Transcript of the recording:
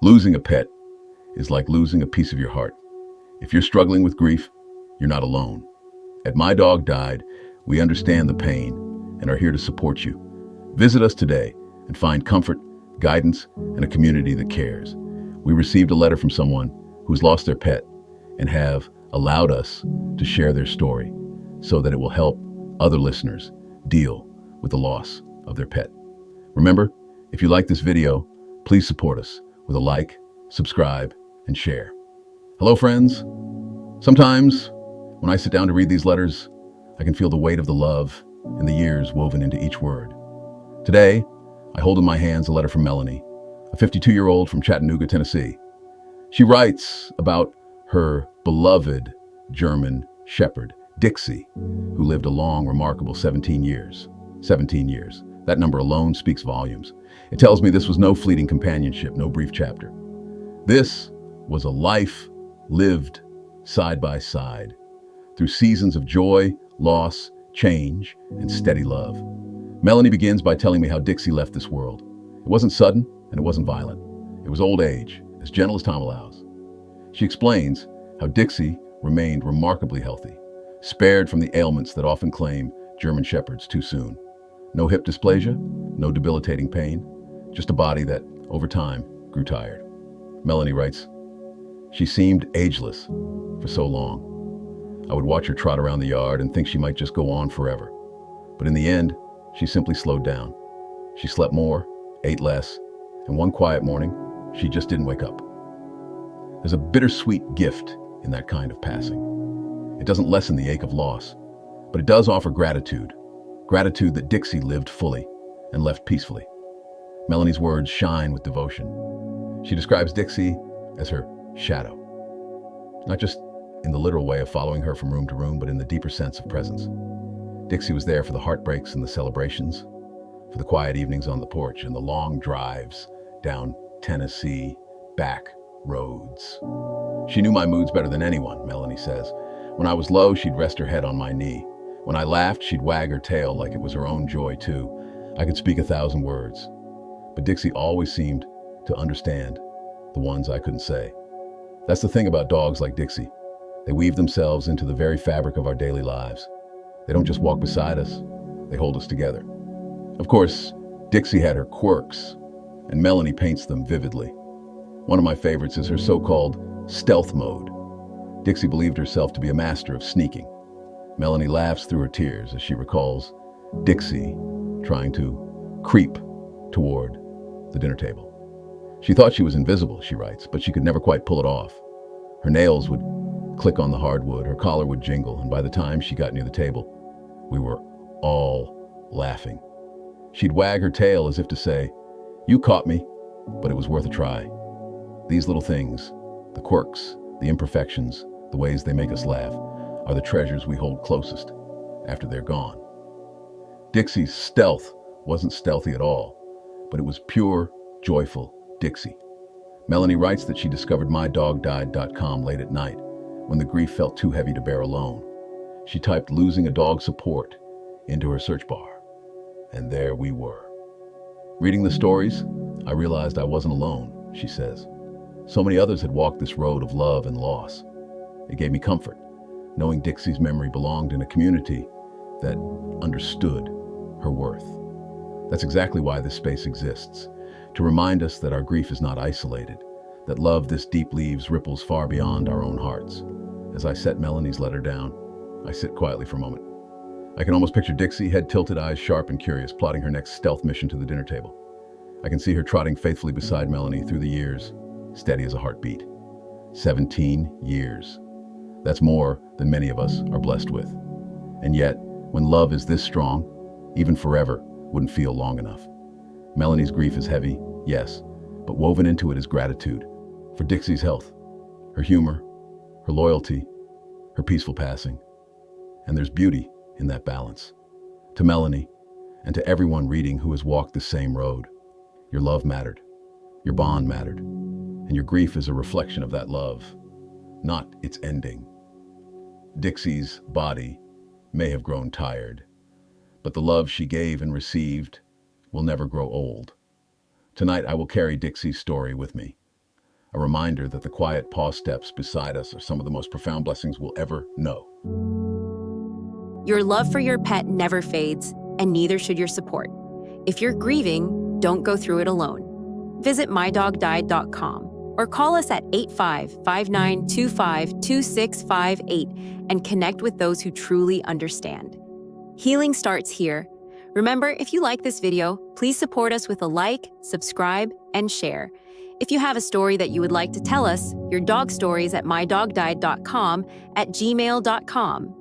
Losing a pet is like losing a piece of your heart. If you're struggling with grief, you're not alone. At My Dog Died, we understand the pain and are here to support you. Visit us today and find comfort, guidance, and a community that cares. We received a letter from someone who's lost their pet and have allowed us to share their story so that it will help other listeners deal with the loss of their pet. Remember, if you like this video, please support us with a like, subscribe, and share. Hello, friends. Sometimes, when I sit down to read these letters, I can feel the weight of the love and the years woven into each word. Today, I hold in my hands a letter from Melanie, a 52-year-old from Chattanooga, Tennessee. She writes about her beloved German shepherd, Dixie, who lived a long, remarkable 17 years. 17 years. That number alone speaks volumes. It tells me this was no fleeting companionship, no brief chapter. This was a life lived side by side through seasons of joy, loss, change, and steady love. Melanie begins by telling me how Dixie left this world. It wasn't sudden and it wasn't violent. It was old age, as gentle as time allows. She explains how Dixie remained remarkably healthy, spared from the ailments that often claim German shepherds too soon. No hip dysplasia, no debilitating pain, just a body that, over time, grew tired. Melanie writes, "She seemed ageless for so long. I would watch her trot around the yard and think she might just go on forever. But in the end, she simply slowed down. She slept more, ate less, and one quiet morning, she just didn't wake up." There's a bittersweet gift in that kind of passing. It doesn't lessen the ache of loss, but it does offer gratitude. Gratitude that Dixie lived fully and left peacefully. Melanie's words shine with devotion. She describes Dixie as her shadow, not just in the literal way of following her from room to room, but in the deeper sense of presence. Dixie was there for the heartbreaks and the celebrations, for the quiet evenings on the porch and the long drives down Tennessee back roads. She knew my moods better than anyone, Melanie says. When I was low, she'd rest her head on my knee. When I laughed, she'd wag her tail like it was her own joy too. I could speak 1,000 words, but Dixie always seemed to understand the ones I couldn't say. That's the thing about dogs like Dixie. They weave themselves into the very fabric of our daily lives. They don't just walk beside us, they hold us together. Of course, Dixie had her quirks, and Melanie paints them vividly. One of my favorites is her so-called stealth mode. Dixie believed herself to be a master of sneaking. Melanie laughs through her tears as she recalls Dixie trying to creep toward the dinner table. She thought she was invisible, she writes, but she could never quite pull it off. Her nails would click on the hardwood, her collar would jingle, and by the time she got near the table, we were all laughing. She'd wag her tail as if to say, "You caught me, but it was worth a try." These little things, the quirks, the imperfections, the ways they make us laugh, are the treasures we hold closest after they're gone. Dixie's stealth wasn't stealthy at all, but it was pure, joyful Dixie. Melanie writes that she discovered MyDogDied.com late at night when the grief felt too heavy to bear alone. She typed "losing a dog support" into her search bar, and there we were. Reading the stories, I realized I wasn't alone, she says. So many others had walked this road of love and loss. It gave me comfort, knowing Dixie's memory belonged in a community that understood her worth. That's exactly why this space exists, to remind us that our grief is not isolated, that love this deep leaves ripples far beyond our own hearts. As I set Melanie's letter down, I sit quietly for a moment. I can almost picture Dixie, head tilted, eyes sharp and curious, plotting her next stealth mission to the dinner table. I can see her trotting faithfully beside Melanie through the years, steady as a heartbeat. 17 years. That's more than many of us are blessed with. And yet, when love is this strong, even forever wouldn't feel long enough. Melanie's grief is heavy, yes, but woven into it is gratitude for Dixie's health, her humor, her loyalty, her peaceful passing. And there's beauty in that balance. To Melanie, and to everyone reading who has walked the same road, your love mattered, your bond mattered, and your grief is a reflection of that love, not its ending. Dixie's body may have grown tired, but the love she gave and received will never grow old. Tonight I will carry Dixie's story with me, a reminder that the quiet pause steps beside us are some of the most profound blessings we'll ever know. Your love for your pet never fades, and neither should your support. If you're grieving, don't go through it alone. Visit MyDogDied.com or call us at 85-5925-2658 and connect with those who truly understand. Healing starts here. Remember, if you like this video, please support us with a like, subscribe, and share. If you have a story that you would like to tell us, your dog stories at mydogdied.com at gmail.com.